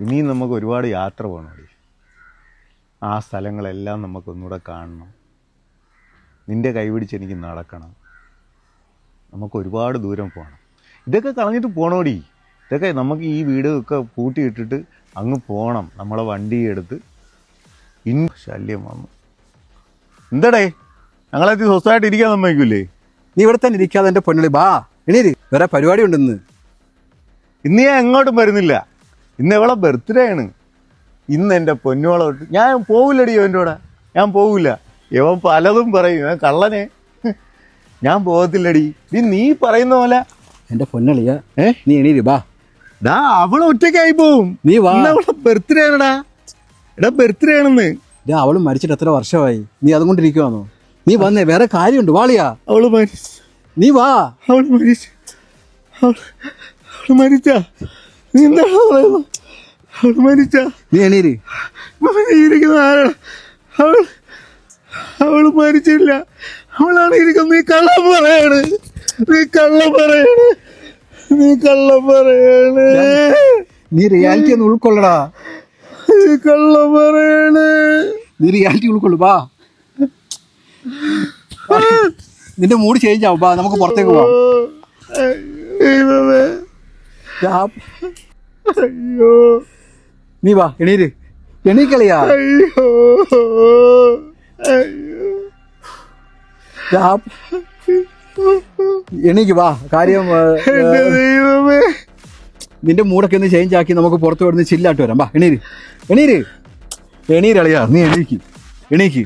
ഇനിയും നമുക്ക് ഒരുപാട് യാത്ര പോകണം. ആ സ്ഥലങ്ങളെല്ലാം നമുക്കൊന്നുകൂടെ കാണണം. നിൻ്റെ കൈപിടിച്ച് എനിക്ക് നടക്കണം. നമുക്ക് ഒരുപാട് ദൂരം പോകണം. ഇതൊക്കെ കളഞ്ഞിട്ട് പോകണോടി. ഇതൊക്കെ നമുക്ക് ഈ വീടൊക്കെ പൂട്ടിയിട്ടിട്ട് അങ്ങ് പോകണം. നമ്മളെ വണ്ടി എടുത്ത് ശല്യം വന്നു. എന്താടേ ഞങ്ങളെത്തി സ്വസ്ഥമായിട്ട് ഇരിക്കാൻ സമ്മതിക്കൂലേ? നീ ഇവിടെ തന്നെ ഇരിക്കാതെ എൻ്റെ പൊന്നളി ബാ എണീര്, വേറെ പരിപാടി ഉണ്ടെന്ന്. ഇന്ന് ഞാൻ എങ്ങോട്ടും വരുന്നില്ല. ഇന്ന് എവളെ ബർത്ത്ഡേ ആണ്. ഇന്ന് എൻ്റെ പൊന്നുവളെ വിട്ട് ഞാൻ പോവില്ലടി അവൻ്റെ കൂടെ. ഞാൻ പോവില്ല. ഇവൻ പലതും പറയും. കള്ളനെ ഞാൻ പോകത്തില്ലടി. നീ പറയുന്ന പോലെ. എൻ്റെ പൊന്നളിയാ നീ എണീര് ബാ. ഡാ അവളെ ഒറ്റയ്ക്കായി പോവും. നീ വാ. അവളെ ബർത്ത്ഡേ ആണെടാ. എടാ ബർത്ത്ഡേ ആണെന്ന്. അവള് മരിച്ചിട്ട് എത്ര വർഷമായി? നീ അതും കൊണ്ടിരിക്കുവാന്നോ? നീ വന്നേ, വേറെ കാര്യമുണ്ട്. വാളിയാ. അവള് മരിച്ചു. നീ വാ. അവള് മരിച്ചു. അവള് മരിച്ച. നീ എന്താണ് പറയുന്നത്? അവള് മരിച്ച. നീ എണീര്. ഇരിക്കുന്ന ആരാണ്? അവള് മരിച്ചില്ല. അവളാണ് ഇരിക്കുന്നത്. നീ കള്ളം പറയാണ്. നീ കള്ളം പറയാണ്. നീ കള്ളം പറയാണ്. നീ റിയാലിറ്റി ഒന്ന് ഉൾക്കൊള്ളടാ. നീ കള്ളം പറയാണ്. നീ റിയാലിറ്റി ഉൾക്കൊള്ളു ബാ. നിന്റെ മൂഡ് ചേഞ്ച് ആവും ബാ, നമുക്ക് പുറത്തേക്ക് പോവാം. അയ്യോ നീ വാ എണീര്. എണീക്കളിയാ. അയ്യോ എണീക്ക് വാ. കാര്യം നിന്റെ മൂടൊക്കെ ഒന്ന് ചേഞ്ച് ആക്കി നമുക്ക് പുറത്ത് പോയി ചില്ലാട്ട് വരാം. വാ എണീര്. എണീര്. എണീരളിയാ. നീ എണീക്ക്.